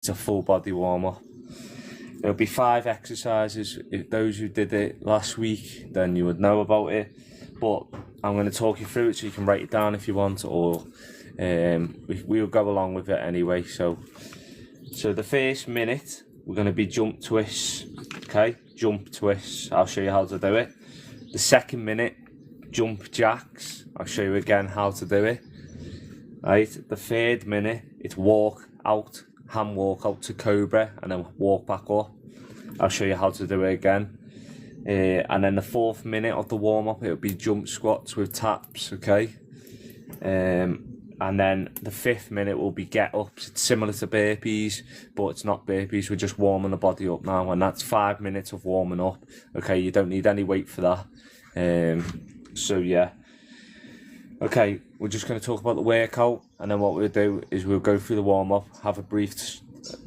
It's a full body warm up. There'll be 5 exercises. If those who did it last week, then you would know about it. But I'm going to talk you through it so you can write it down if you want, or we'll go along with it anyway. So the first minute, we're going to be jump twists, okay? Jump twists, I'll show you how to do it. The second minute, jump jacks, I'll show you again how to do it. Right, the third minute, it's walk out, hand walk out to cobra, and then walk back up. I'll show you how to do it again. And then the 4th minute of the warm-up, it'll be jump squats with taps, okay? And then the 5th minute will be get-ups. It's similar to burpees, but it's not burpees. We're just warming the body up now, and that's 5 minutes of warming up, okay? You don't need any weight for that. So, yeah. Okay, we're just going to talk about the workout, and then what we'll do is we'll go through the warm-up, have a brief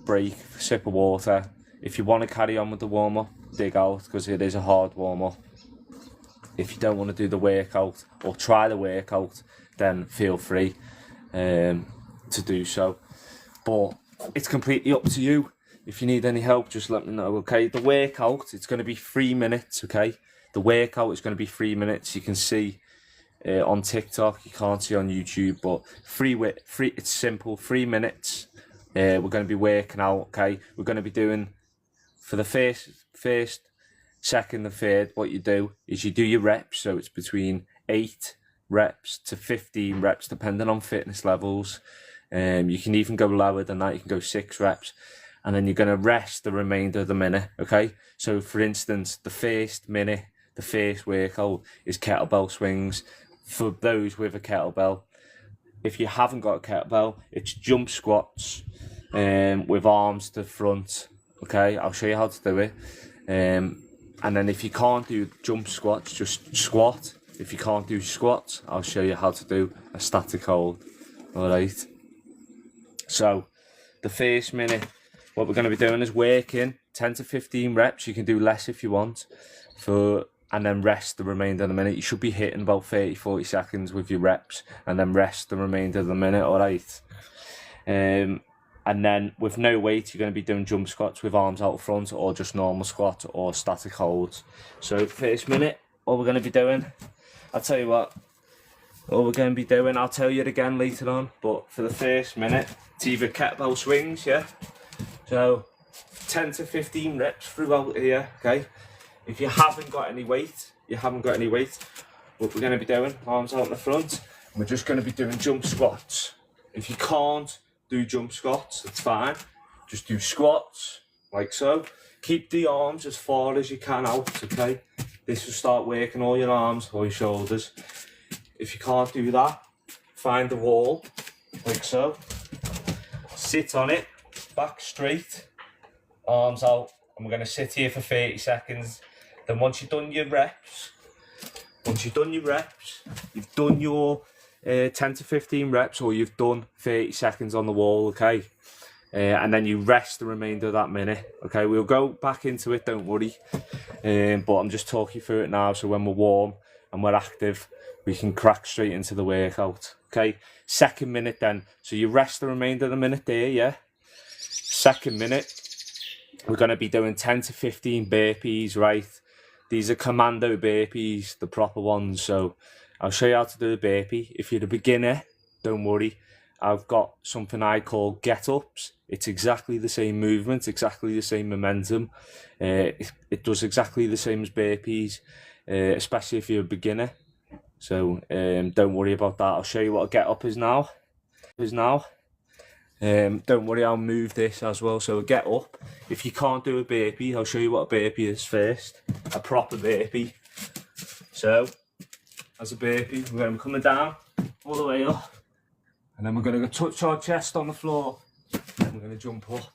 break, sip of water. If you want to carry on with the warm-up, dig out, because it is a hard warm-up. If you don't want to do the workout, or try the workout, then feel free to do so. But it's completely up to you. If you need any help, just let me know, okay? The workout, it's going to be 3 minutes, okay? The workout is going to be 3 minutes. You can see on TikTok, you can't see on YouTube, but it's simple, 3 minutes. We're going to be working out, okay? We're going to be doing, for the first, second and third, what you do is you do your reps, so it's between 8 reps to 15 reps, depending on fitness levels. You can even go lower than that, you can go 6 reps, and then you're going to rest the remainder of the minute, okay? So, for instance, the first minute, the first workout is kettlebell swings. For those with a kettlebell, if you haven't got a kettlebell, it's jump squats with arms to front, okay? I'll show you how to do it. And then if you can't do jump squats, just squat. If you can't do squats, I'll show you how to do a static hold, alright? So, the first minute, what we're going to be doing is working 10 to 15 reps. You can do less if you want, and then rest the remainder of the minute. You should be hitting about 30-40 seconds with your reps, and then rest the remainder of the minute, alright? And then with no weight, you're going to be doing jump squats with arms out front, or just normal squat or static holds. So first minute, what we're going to be doing, I'll tell you what we're going to be doing, I'll tell you it again later on, but for the first minute, it's either kettlebell swings, yeah? So 10 to 15 reps throughout here, okay? If you haven't got any weight, what we're going to be doing, arms out in the front, and we're just going to be doing jump squats. If you can't do jump squats, it's fine. Just do squats, like so. Keep the arms as far as you can out, okay? This will start working all your arms, all your shoulders. If you can't do that, find the wall, like so. Sit on it, back straight, arms out, and we're going to sit here for 30 seconds. Then once you've done your reps, you've done your 10 to 15 reps, or you've done 30 seconds on the wall, okay? And then you rest the remainder of that minute, okay? We'll go back into it, don't worry. But I'm just talking through it now, so when we're warm and we're active, we can crack straight into the workout, okay? Second minute then, so you rest the remainder of the minute there, yeah? Second minute, we're going to be doing 10 to 15 burpees, right? These are commando burpees, the proper ones, so I'll show you how to do a burpee. If you're a beginner, don't worry. I've got something I call get-ups. It's exactly the same movement, exactly the same momentum. It does exactly the same as burpees, especially if you're a beginner. So don't worry about that. I'll show you what a get-up is now. Don't worry, I'll move this as well. So a get-up, if you can't do a burpee, I'll show you what a burpee is first. A proper burpee. So, as a burpee, we're going to be coming down all the way up, and then we're going to touch our chest on the floor, and we're going to jump up.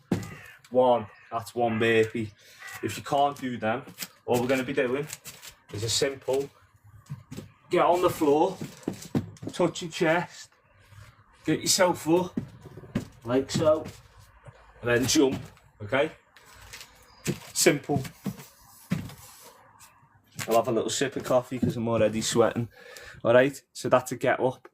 That's one burpee. If you can't do them, all we're going to be doing is a simple, get on the floor, touch your chest, get yourself up, like so, and then jump, okay? Simple. I'll have a little sip of coffee because I'm already sweating. Alright, so that's a get up.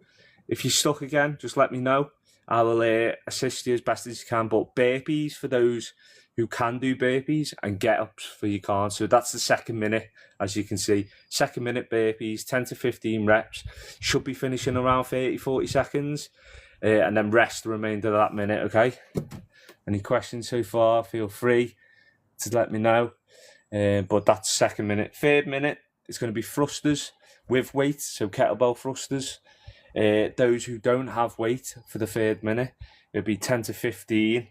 If you're stuck again, just let me know I will assist you as best as you can, but burpees for those who can do burpees and get-ups for you can't. So that's the second minute, as you can see. Second minute burpees, 10 to 15 reps. Should be finishing around 30, 40 seconds. And then rest the remainder of that minute, okay? Any questions so far, feel free to let me know. But that's second minute. Third minute, it's going to be thrusters with weight, so kettlebell thrusters. Those who don't have weight for the third minute, it'll be 10 to 15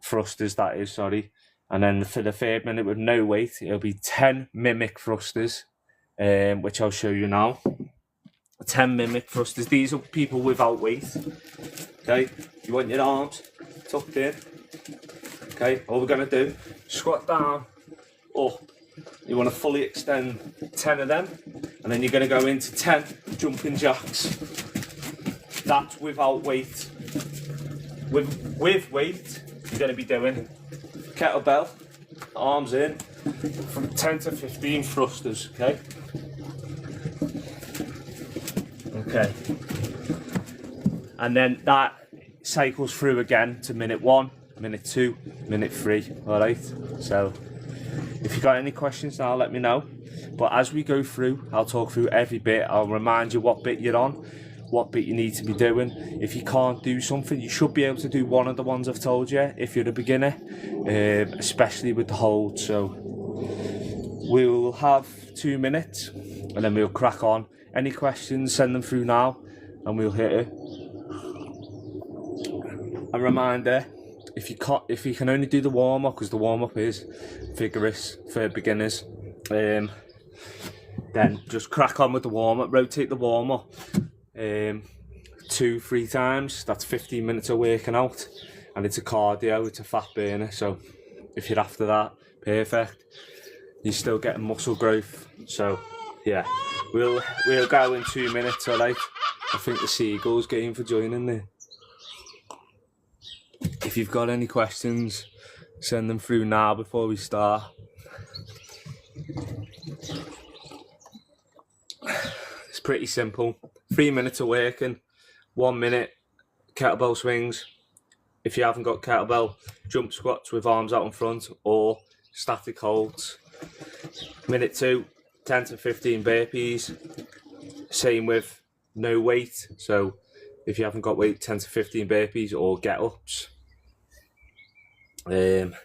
thrusters, that is, sorry. And then for the third minute with no weight, it'll be 10 mimic thrusters, which I'll show you now. 10 mimic thrusters. These are people without weight. Okay, you want your arms tucked in. Okay, all we're going to do, squat down, up. You want to fully extend 10 of them, and then you're going to go into 10 jumping jacks. That's without weight. With weight, you're going to be doing kettlebell, arms in, from 10 to 15 thrusters, okay? Okay. And then that cycles through again to minute 1, minute 2, minute 3, all right? So if you've got any questions now, let me know. But as we go through, I'll talk through every bit. I'll remind you what bit you're on, what bit you need to be doing. If you can't do something, you should be able to do one of the ones I've told you if you're a beginner, especially with the hold. So we'll have 2 minutes and then we'll crack on. Any questions, send them through now and we'll hit it. A reminder, if you can only do the warm-up, because the warm-up is vigorous for beginners, then just crack on with the warm-up. Rotate the warm-up 2-3 times. That's 15 minutes of working out, and it's a cardio, it's a fat burner. So if you're after that, perfect. You're still getting muscle growth. So yeah, we'll go in 2 minutes. All right. I think the Seagulls game for joining there. If you've got any questions, send them through now before we start. It's pretty simple. 3 minutes of working, 1 minute kettlebell swings. If you haven't got kettlebell, jump squats with arms out in front or static holds. Minute 2, 10 to 15 burpees. Same with no weight. So if you haven't got weight, 10 to 15 burpees or get-ups. And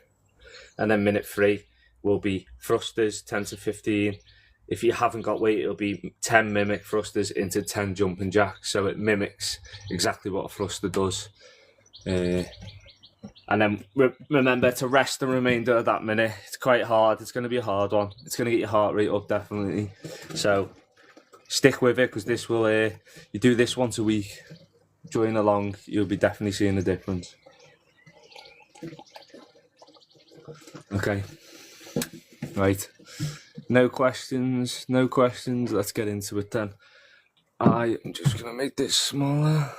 then minute 3 will be thrusters, 10 to 15. If you haven't got weight, it'll be 10 mimic thrusters into 10 jumping jacks. So it mimics exactly what a thruster does. And then remember to rest the remainder of that minute. It's quite hard. It's going to be a hard one. It's going to get your heart rate up, definitely. So stick with it, because this will, you do this once a week, join along, you'll be definitely seeing the difference. Okay, right, no questions, let's get into it then. I am just going to make this smaller.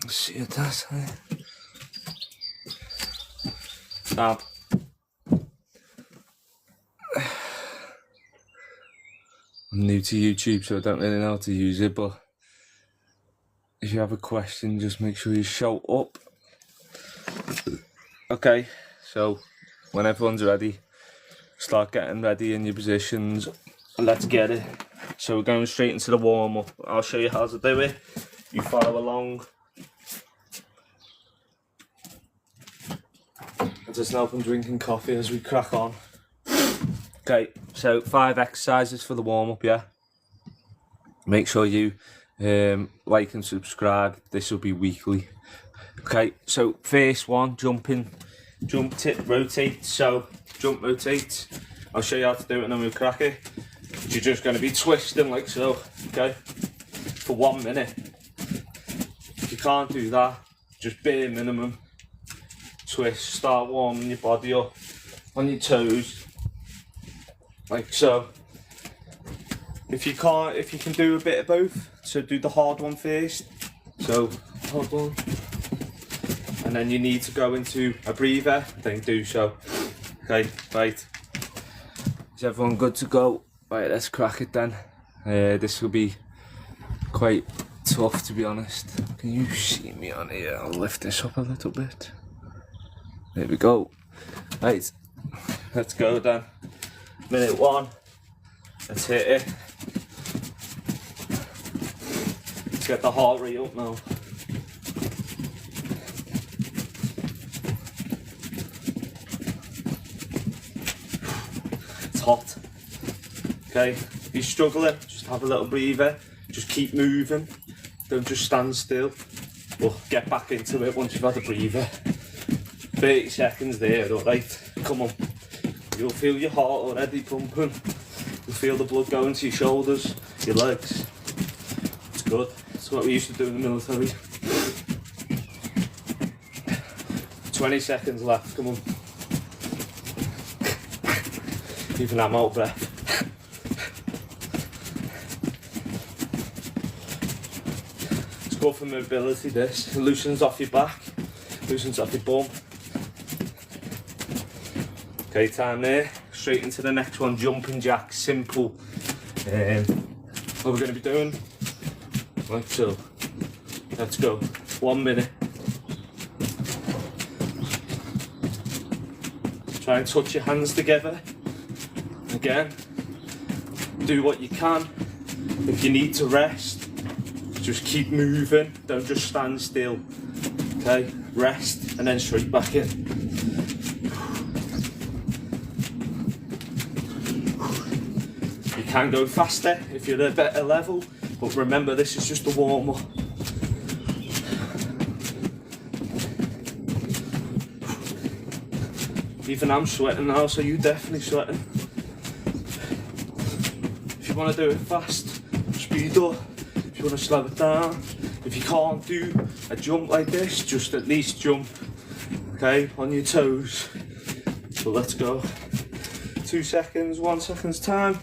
Let's see what that's like. Now, I'm new to YouTube, so I don't really know how to use it, but if you have a question, just make sure you shout up. Okay, so when everyone's ready, start getting ready in your positions, and let's get it. So we're going straight into the warm-up. I'll show you how to do it. You follow along. I just know I'm drinking coffee as we crack on. Okay, so 5 exercises for the warm-up, yeah? Make sure you like and subscribe. This will be weekly. Okay, so first one, jumping. Jump, tip, rotate. So, jump, rotate. I'll show you how to do it and then we'll crack it. You're just going to be twisting like so, okay? For 1 minute. If you can't do that, just bare minimum. Twist, start warming your body up on your toes. Like so. If you can do a bit of both, so do the hard one first. So, hard one. And then you need to go into a breather, then do so. Okay, right. Is everyone good to go? Right, let's crack it then. This will be quite tough, to be honest. Can you see me on here? I'll lift this up a little bit. There we go. Right, let's go then. Minute 1. Let's hit it. Let's get the heart rate up now. It's hot. Okay, if you're struggling, just have a little breather. Just keep moving. Don't just stand still. But get back into it once you've had a breather. 30 seconds there, alright? Come on. You'll feel your heart already pumping. You'll feel the blood going to your shoulders, your legs. It's good. It's what we used to do in the military. 20 seconds left, come on. Even I'm out of breath. It's good for mobility, this. It loosens off your back, loosens off your bum. Okay, time there. Straight into the next one, jumping jacks, simple. What we're going to be doing, like so. Let's go. 1 minute. Try and touch your hands together. Again, do what you can. If you need to rest, just keep moving. Don't just stand still. Okay, rest and then straight back in. You can go faster if you're at a better level, but remember this is just a warm up. Even I'm sweating now, so you're definitely sweating. If you want to do it fast, speed up. If you want to slow it down, if you can't do a jump like this, just at least jump, okay, on your toes. So let's go. 2 seconds, 1 second's time.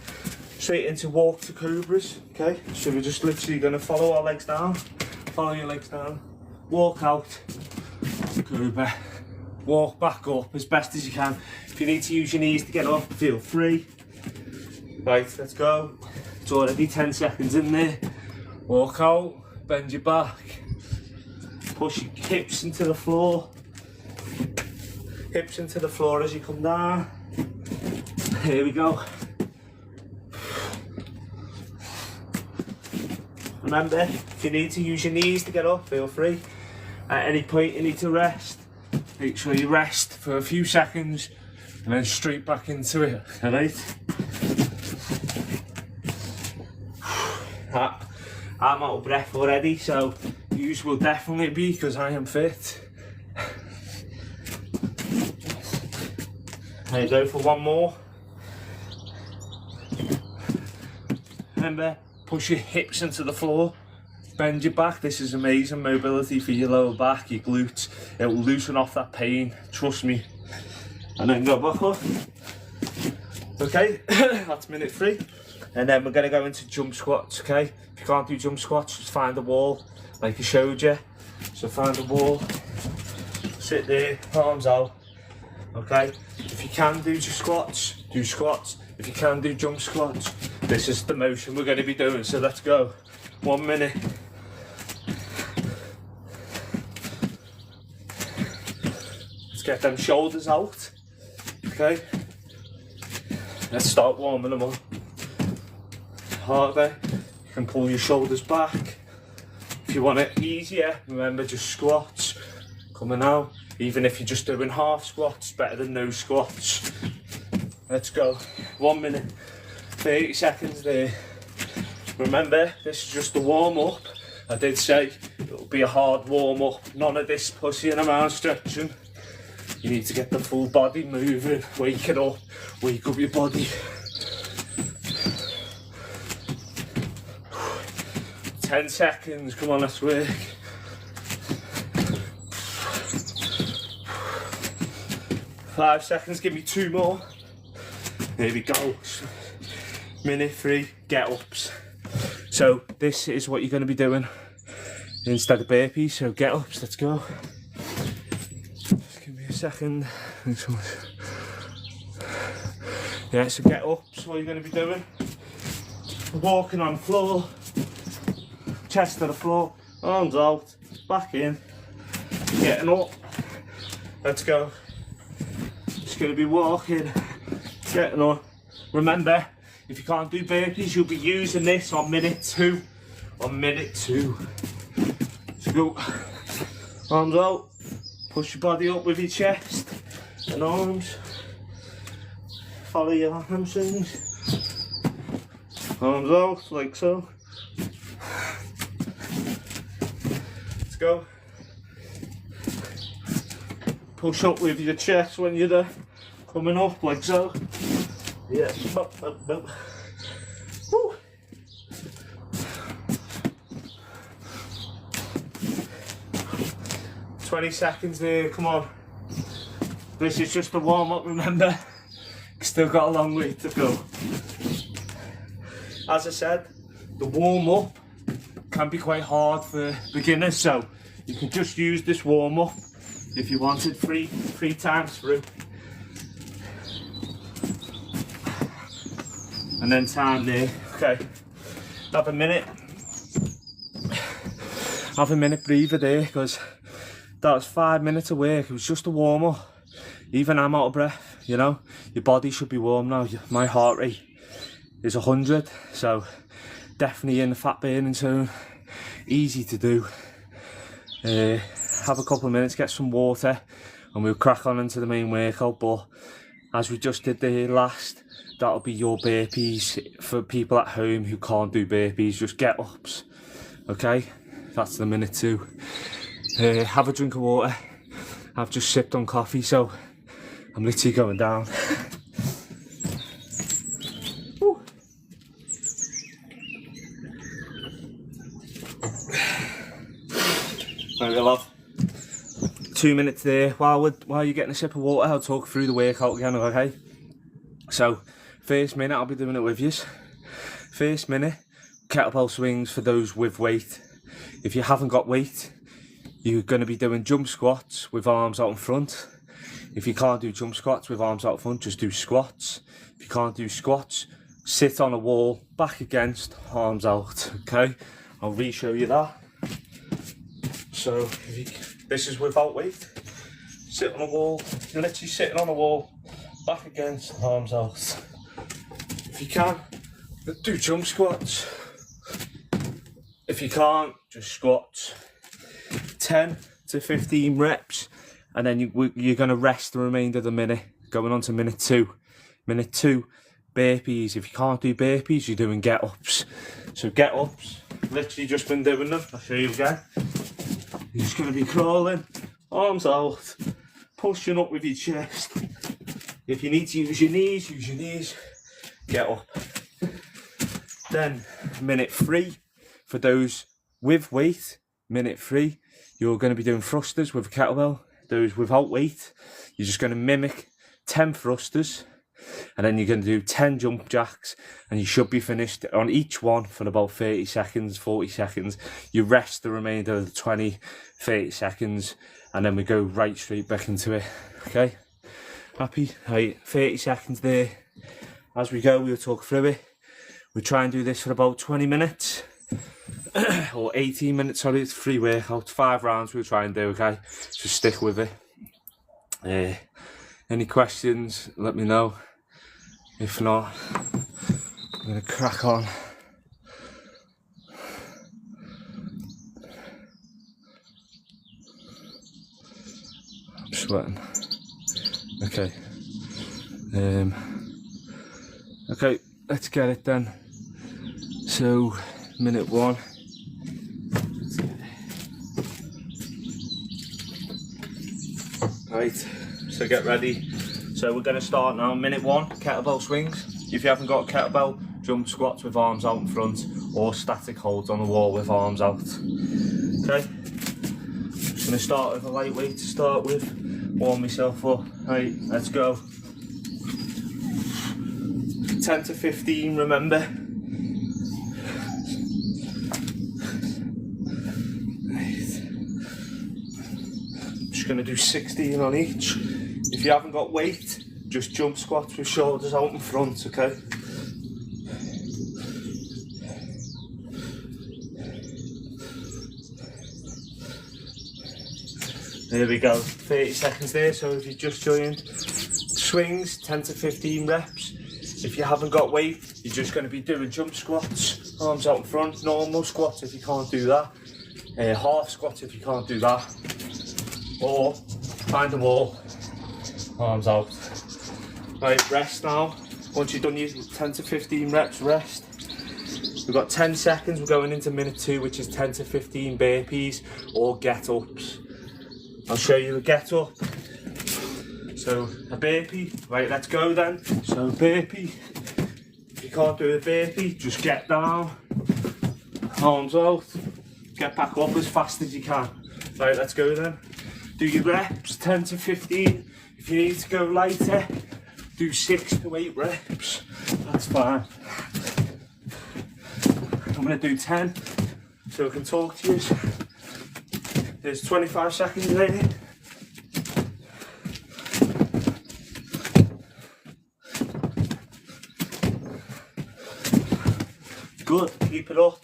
Straight into walk to cobras, okay? So we're just literally going to follow our legs down. Follow your legs down. Walk out. Cobra. Walk back up as best as you can. If you need to use your knees to get up, feel free. Right, let's go. It's already 10 seconds in there. Walk out, bend your back. Push your hips into the floor. Hips into the floor as you come down. Here we go. Remember, if you need to use your knees to get up, feel free. At any point you need to rest, make sure you rest for a few seconds and then straight back into it, alright? I'm out of breath already, so yours will definitely be because I am fit. There you go for one more. Remember, push your hips into the floor, bend your back. This is amazing mobility for your lower back, your glutes. It will loosen off that pain, trust me. And then go back up. Okay, that's minute 3. And then we're going to go into jump squats, okay? If you can't do jump squats, just find a wall, like I showed you. So find a wall, sit there, arms out, okay? If you can do squats, do squats. If you can do jump squats, this is the motion we're going to be doing, so let's go. 1 minute. Let's get them shoulders out, okay? Let's start warming them up. Harder, you can pull your shoulders back. If you want it easier, remember just squats, coming out. Even if you're just doing half squats, better than no squats. Let's go. 1 minute, 30 seconds there. Remember, this is just a warm up. I did say it'll be a hard warm up. None of this pussying around stretching. You need to get the full body moving. Wake it up, wake up your body. 10 seconds, come on, let's work. 5 seconds, give me 2 more. There we go. Minute 3, get ups. So this is what you're going to be doing instead of burpees, so get ups, let's go. Just give me a second. Yeah, so get up, so what you're going to be doing, walking on the floor, chest to the floor, arms out, back in, getting up, let's go. Just going to be walking, getting on. Remember, if you can't do burpees, you'll be using this on minute 2. On minute 2. So go, arms out, push your body up with your chest and arms. Follow your hamstrings. Arms out, like so. Let's go. Push up with your chest when you're there. Coming up, like so. Yeah. Woo. 20 seconds there, come on. This is just a warm up, remember? Still got a long way to go. As I said, the warm up can be quite hard for beginners, so you can just use this warm up if you wanted three times through. And then time there. Okay, have a minute breather there, because that was 5 minutes of work. It was just a warm up. Even I'm out of breath, you know. Your body should be warm now. My heart rate is 100, so definitely in the fat burning zone. Easy to do. Have a couple of minutes, get some water, and we'll crack on into the main workout. But as we just did there last, that'll be your burpees for people at home who can't do burpees, just get ups. Okay, that's the minute 2. Have a drink of water. I've just sipped on coffee, so I'm literally going down. Right, love. 2 minutes there. While you're getting a sip of water, I'll talk through the workout again, okay? So, first minute, I'll be doing it with you. First minute, kettlebell swings for those with weight. If you haven't got weight, you're going to be doing jump squats with arms out in front. If you can't do jump squats with arms out front, just do squats. If you can't do squats, sit on a wall, back against, arms out, okay? I'll re-show you that. So, this is without weight. Sit on a wall, you're literally sitting on a wall, back against, arms out. If you can, do jump squats. If you can't, just squats. 10 to 15 reps, and then you're going to rest the remainder of the minute. Going on to minute 2. Minute 2, burpees. If you can't do burpees, you're doing get-ups. So get-ups, literally just been doing them. I'll show you again. You're just going to be crawling, arms out, pushing up with your chest. If you need to use your knees, get up. Then minute 3, for those with weight, minute 3, you're going to be doing thrusters with a kettlebell. Those without weight, you're just going to mimic 10 thrusters, and then you're going to do 10 jump jacks, and you should be finished on each one for about 30 seconds, 40 seconds. You rest the remainder of the 20, 30 seconds, and then we go right straight back into it. Okay? Happy? Right, 30 seconds there. As we go, we'll talk through it. We'll try and do this for about 20 minutes. Or 18 minutes, sorry, it's 3 workouts, 5 rounds we'll try and do, okay? Just stick with it. Any questions, let me know. If not, I'm going to crack on. I'm sweating. Okay. Okay, let's get it then. So, minute 1. Right, so get ready. So we're going to start now. Minute 1, kettlebell swings. If you haven't got a kettlebell, jump squats with arms out in front, or static holds on the wall with arms out. Okay, just going to start with a lightweight to start with. Warm myself up. Right, let's go. 10 to 15, remember. Right. I'm just going to do 16 on each. If you haven't got weight, just jump squats with shoulders out in front, okay? There we go, 30 seconds there. So if you just joined, swings 10 to 15 reps. If you haven't got weight, you're just going to be doing jump squats, arms out in front, normal squats if you can't do that, half squats if you can't do that, or find a wall, arms out. Right, rest now. Once you've done your 10 to 15 reps, rest. We've got 10 seconds, we're going into minute 2, which is 10 to 15 burpees or get-ups. I'll show you a get-up. So, a burpee, right, let's go then. So, burpee. If you can't do a burpee, just get down, arms out, get back up as fast as you can. Right, let's go then. Do your reps, 10 to 15. If you need to go lighter, do 6 to 8 reps. That's fine. I'm going to do 10 so I can talk to you. There's 25 seconds there. Good, keep it up.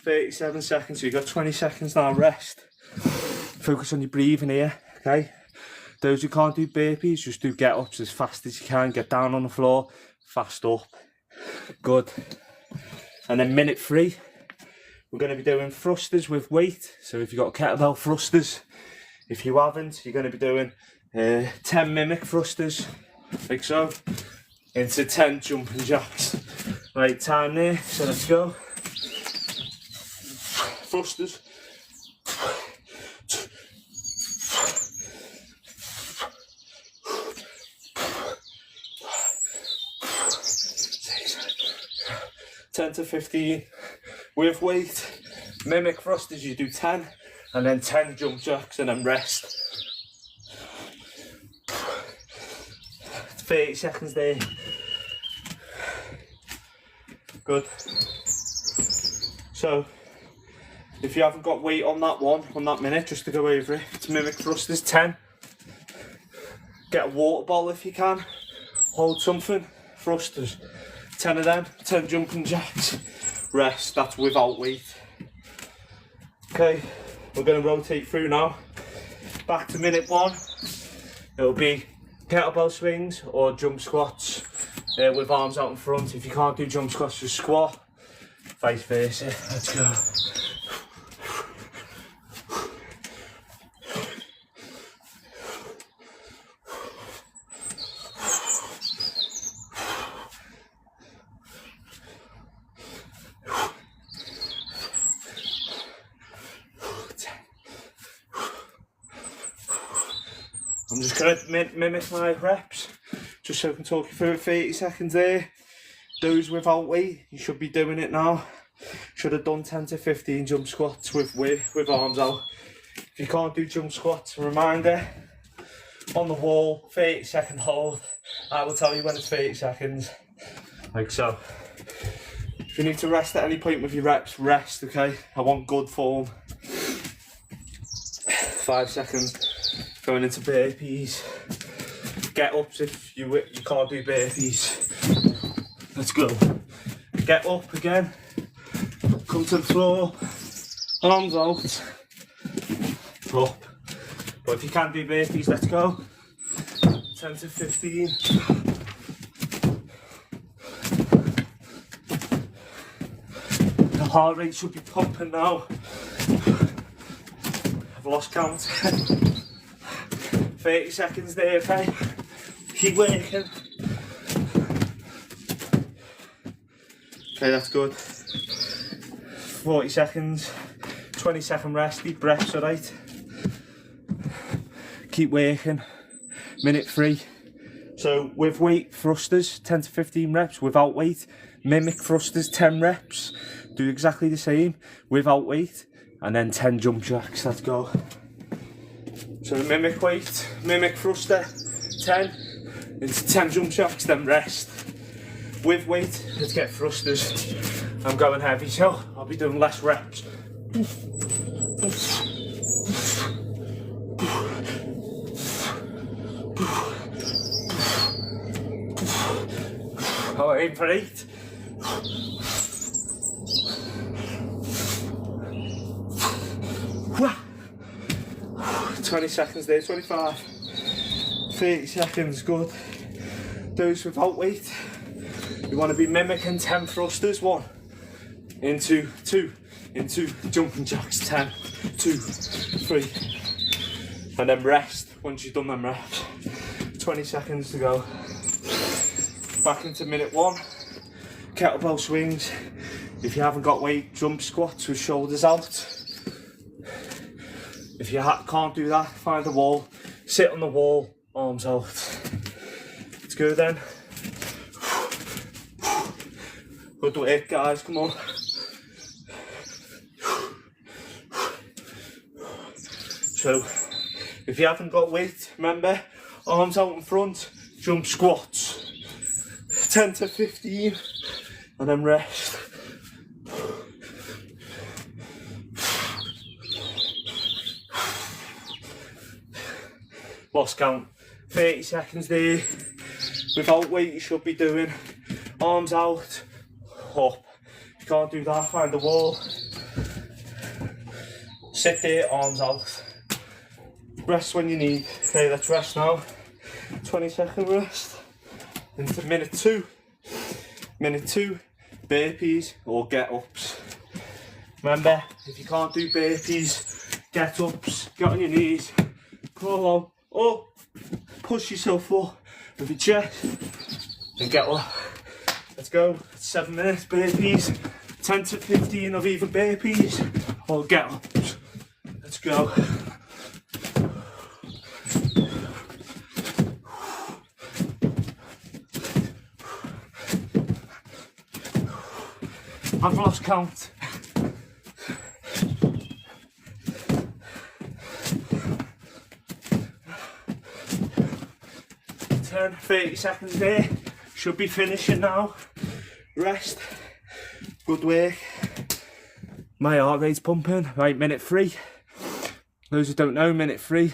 37 seconds, so you've got 20 seconds now, rest. Focus on your breathing here, okay? Those who can't do burpees, just do get-ups as fast as you can. Get down on the floor, fast up. Good. And then minute 3, we're going to be doing thrusters with weight. So if you've got kettlebell thrusters, if you haven't, you're going to be doing 10 mimic thrusters, like so, into 10 jumping jacks. Right, time there, so let's go. Thrusters. Ten to 15 with weight. Mimic thrusters, you do 10 and then 10 jump jacks and then rest. 30 seconds there. Good. So, if you haven't got weight on that minute, just to go over it, it's mimic thrusters 10. Get a water bottle if you can. Hold something, thrusters. 10 of them, 10 jumping jacks. Rest, that's without weight. Okay, we're going to rotate through now. Back to minute 1. It'll be kettlebell swings or jump squats with arms out in front. If you can't do jump squats, just squat. Vice versa. Let's go. I'm just going to mimic my reps, just so I can talk you through it. 30 seconds there. Those without weight, you should be doing it now. Should have done 10 to 15 jump squats with arms out. If you can't do jump squats, a reminder, on the wall, 30-second hold. I will tell you when it's 30 seconds, like so. If you need to rest at any point with your reps, rest, okay? I want good form. 5 seconds. Going into burpees. Get ups if you can't do burpees. Let's go. Get up again. Come to the floor. Arms out. Up. But if you can't do burpees, let's go. 10 to 15. The heart rate should be pumping now. I've lost count. 30 seconds there, okay? Keep working. Okay, that's good. 40 seconds, 20-second rest, deep breaths, alright? Keep working. Minute 3. So with weight, thrusters, 10 to 15 reps. Without weight, mimic thrusters, 10 reps. Do exactly the same without weight, and then 10 jump jacks. Let's go. So mimic weight, mimic thruster, 10, into 10 jump jacks, then rest. With weight, let's get thrusters. I'm going heavy, so I'll be doing less reps. Aim for 8. Wah. 20 seconds there, 25. 30 seconds, good. Those without weight, you want to be mimicking 10 thrusters. 1, into 2, into jumping jacks. 10, 2, 3. And then rest once you've done them reps. 20 seconds to go. Back into minute 1. Kettlebell swings. If you haven't got weight, jump squats with shoulders out. If you can't do that, find a wall. Sit on the wall, arms out. Let's go then. Good work, guys, come on. So, if you haven't got weight, remember, arms out in front, jump squats. 10 to 15, and then rest. Lost count. 30 seconds there. Without weight, you should be doing arms out, up. If you can't do that, find the wall. Sit there, arms out. Rest when you need. Okay, let's rest now. 20-second rest. Into minute 2. Minute 2, burpees or get-ups. Remember, if you can't do burpees, get-ups, get on your knees, crawl on, or push yourself up with your chest and get up. Let's go. 7 minutes burpees, 10 to 15 of either burpees or get-ups. Let's go. I've lost count. 30 seconds there. Should be finishing now. Rest. Good work. My heart rate's pumping. Right, minute 3. Those who don't know, minute 3.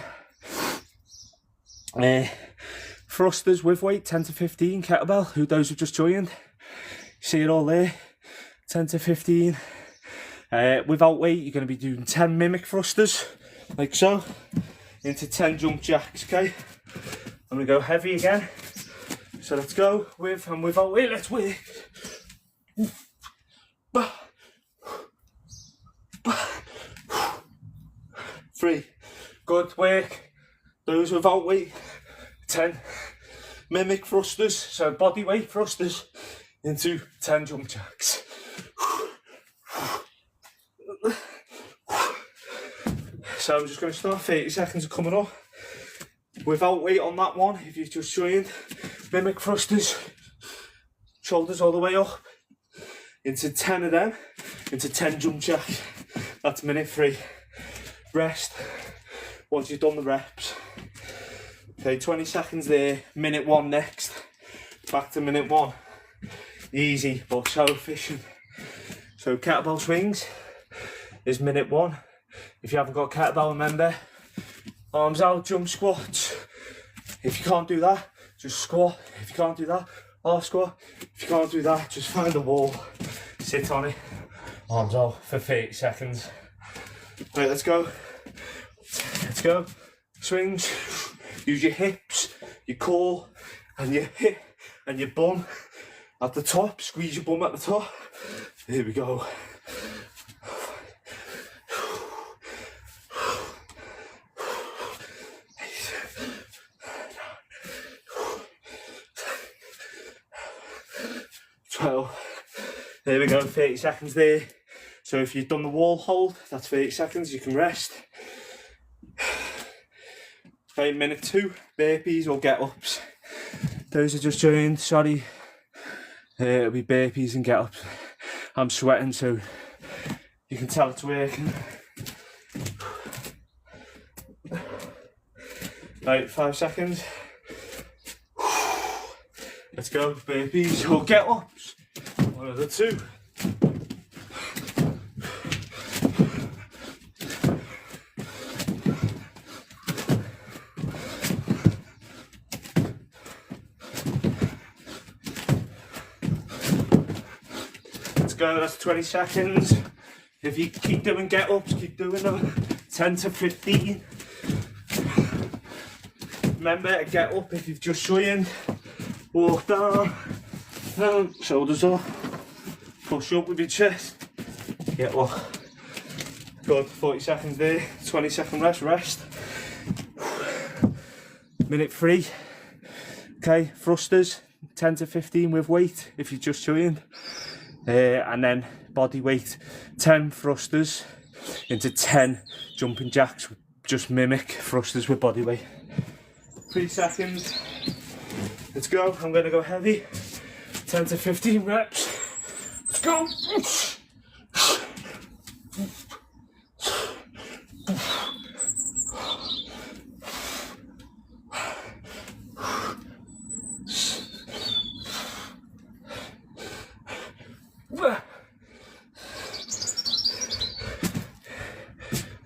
Thrusters with weight, 10 to 15. Kettlebell, who those who just joined. See it all there. 10 to 15. Without weight, you're going to be doing 10 mimic thrusters, like so, into 10 jump jacks, okay? I'm going to go heavy again. So let's go with and without weight, let's work. 3. Good work. Those without weight, 10 mimic thrusters, so body weight thrusters into 10 jump jacks. So I'm just going to start. 30 seconds are coming up. Without weight on that one, if you've just joined, mimic thrusters, shoulders all the way up, into 10 of them, into 10 jump jacks. That's minute 3. Rest once you've done the reps. Okay, 20 seconds there. Minute 1 next. Back to minute 1. Easy, but so efficient. So kettlebell swings is minute 1. If you haven't got kettlebell, remember, arms out, jump squats. If you can't do that, just squat. If you can't do that, half squat. If you can't do that, just find a wall, sit on it, arms out for 30 seconds. Right, let's go. Let's go. Swings. Use your hips, your core, and your hip, and your bum at the top. Squeeze your bum at the top. Here we go. There we go, 30 seconds there. So if you've done the wall hold, that's 30 seconds, you can rest. Okay, minute 2, burpees or get-ups. Those are just joined, sorry. It'll be burpees and get-ups. I'm sweating, so you can tell it's working. Right, 5 seconds. Let's go, burpees or get-ups. One of the two. go, that's 20 seconds. If you keep doing get-ups, keep doing them. 10 to 15. Remember to get up if you've just joined. Walk down, shoulders up. Push up with your chest. Get up. Good, 40 seconds there. 20-second rest. Minute 3. Okay, thrusters, 10 to 15 with weight if you've just joined. And then body weight, 10 thrusters into 10 jumping jacks. Just mimic thrusters with body weight. 3 seconds. Let's go. I'm going to go heavy. 10 to 15 reps. Let's go.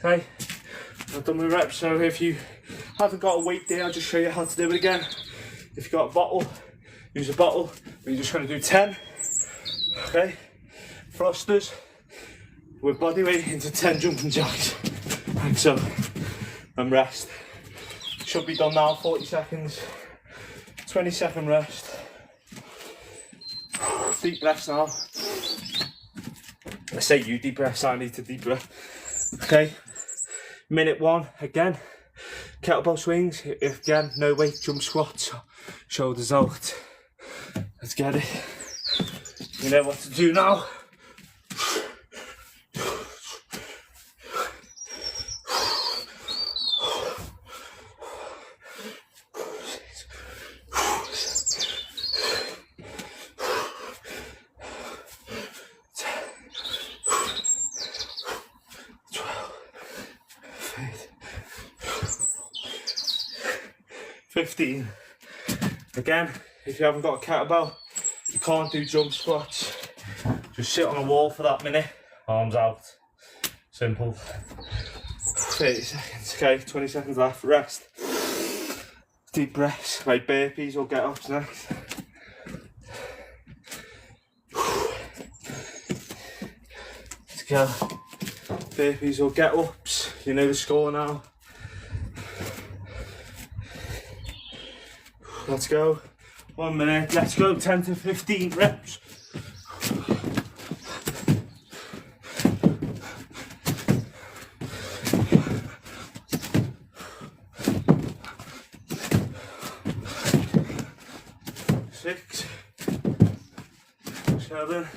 Okay, I've done my reps, so if you haven't got a weight there, I'll just show you how to do it again. If you've got a bottle, use a bottle, but you're just going to do 10. Okay, thrusters with body weight into 10 jumping jacks, like so, and rest. Should be done now, 40 seconds, 20-second rest. Deep breaths now. I say you deep breaths, I need to deep breath. Okay, minute 1, again, kettlebell swings, if again, no weight, jump squats, shoulders out. Let's get it. You know what to do now. Again, if you haven't got a kettlebell, you can't do jump squats. Just sit on a wall for that minute, arms out. Simple. 30 seconds, okay, 20 seconds left, rest. Deep breaths, right, burpees or get ups next. Let's go. Burpees or get ups, you know the score now. Let's go. 1 minute. Let's go. 10 to 15 reps. Six, 7.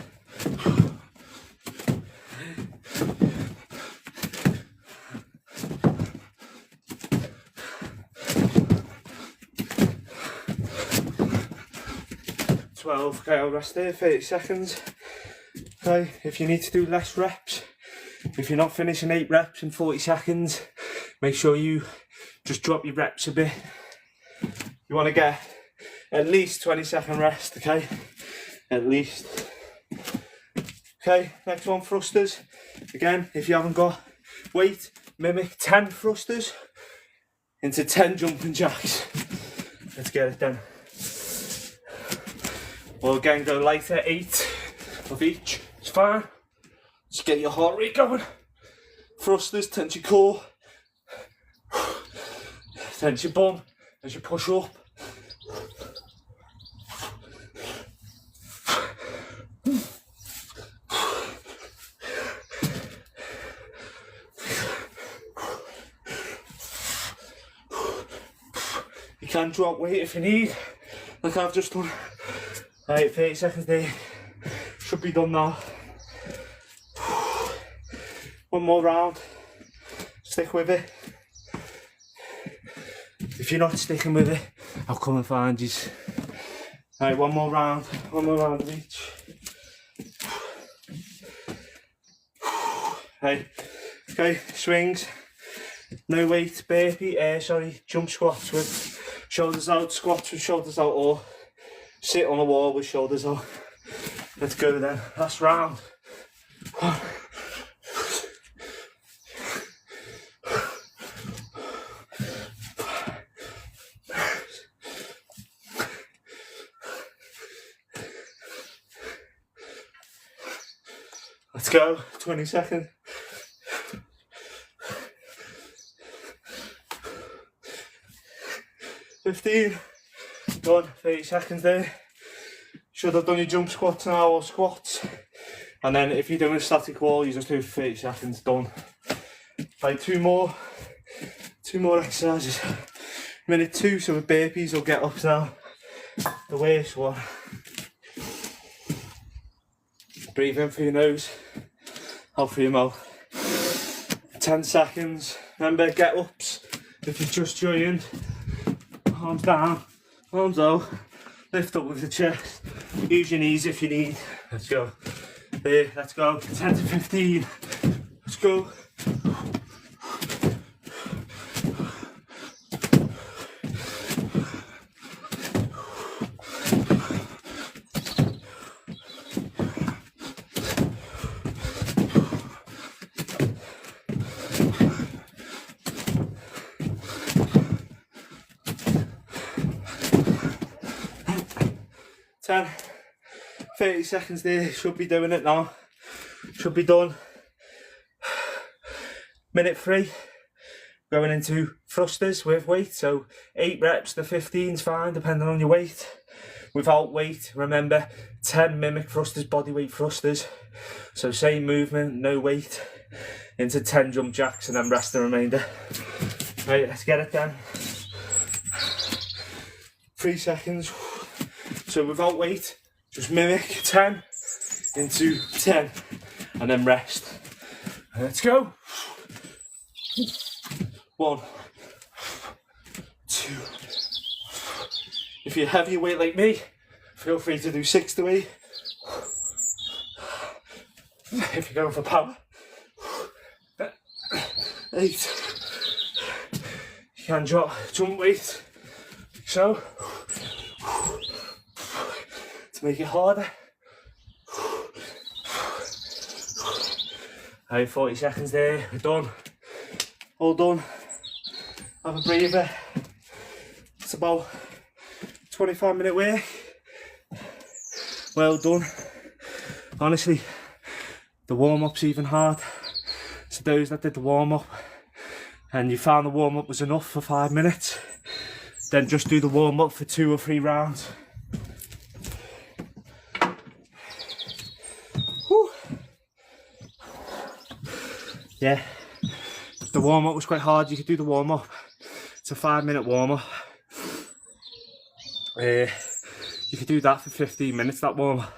12, okay, I'll rest there, 30 seconds. Okay, if you need to do less reps, if you're not finishing 8 reps in 40 seconds, make sure you just drop your reps a bit. You want to get at least 20-second rest, okay? At least. Okay, next one, thrusters. Again, if you haven't got weight, mimic 10 thrusters into 10 jumping jacks. Let's get it done. We'll again go lighter, 8 of each, it's fine. Just get your heart rate going. Thrusters, tense your core. Tense your bum as you push up. You can drop weight if you need, like I've just done. Right, 30 seconds there. Should be done now. 1 more round. Stick with it. If you're not sticking with it, I'll come and find you. Right, 1 more round. 1 more round of each. Right, okay, swings. No weight, burpee, jump squats with shoulders out, squats with shoulders out, or sit on a wall with shoulders out. Let's go then, last round. go, 20 seconds. $15, done, 30 seconds there. Should have done your jump squats now, or squats. And then if you're doing a static wall, you just do 30 seconds, done. Like two more exercises. Minute 2, so with burpees or get ups now. The worst one. Breathe in through your nose, out through your mouth. 10 seconds. Remember, get ups. If you've just joined, arms down, arms out, lift up with the chest. Use your knees if you need. Let's go. There, let's go. 10 to 15. Let's go. Ten, 30 seconds there, should be doing it now, should be done. Minute 3, going into thrusters with weight, so 8 reps to 15 is fine depending on your weight. Without weight, remember 10 mimic thrusters, body weight thrusters, so same movement, no weight, into 10 jump jacks and then rest the remainder. Right, let's get it then. 3 seconds. So without weight, just mimic 10 into 10 and then rest. Let's go. 1, 2. If you're heavy weight like me, feel free to do 6 to 8. If you're going for power, 8. You can jump weight, so. To make it harder. Alright, 40 seconds there, we're done. All done. Have a breather. It's about 25-minute work. Well done. Honestly, the warm-up's even hard. So those that did the warm-up and you found the warm-up was enough for 5 minutes, then just do the warm-up for 2 or 3 rounds. Yeah, the warm-up was quite hard. You could do the warm-up. It's a 5-minute warm-up. You could do that for 15 minutes, that warm-up.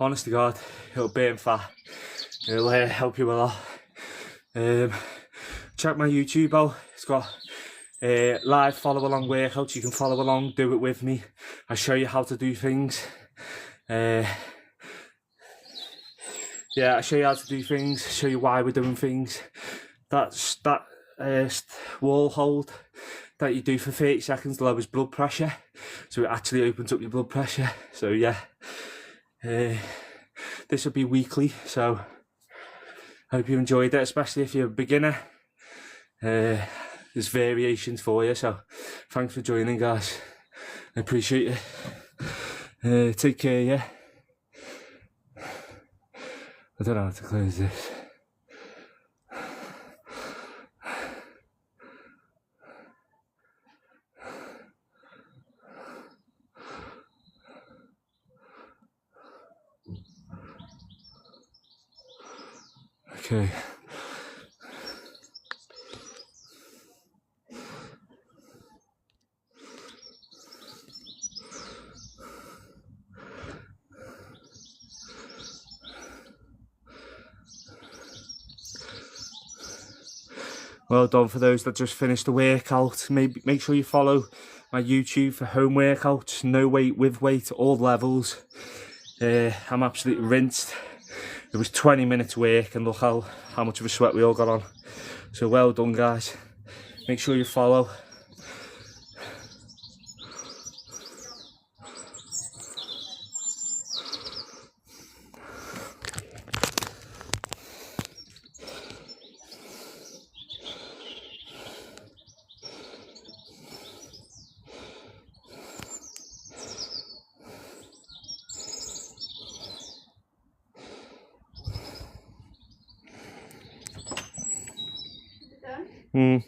Honest to God, it'll burn fat. It'll help you a lot. Check my YouTube out. It's got live follow-along workouts. You can follow along, do it with me. I show you how to do things. Yeah, I show you how to do things, show you why we're doing things. That wall hold that you do for 30 seconds lowers blood pressure, so it actually opens up your blood pressure. So yeah, this will be weekly, so I hope you enjoyed it, especially if you're a beginner. There's variations for you, so thanks for joining, guys. I appreciate it. Take care, yeah. I don't know how to close this. Okay. Well done for those that just finished the workout. Make sure you follow my YouTube for home workouts, no weight, with weight, all levels. I'm absolutely rinsed. It was 20 minutes work and look how much of a sweat we all got on. So well done, guys. Make sure you follow. Mm.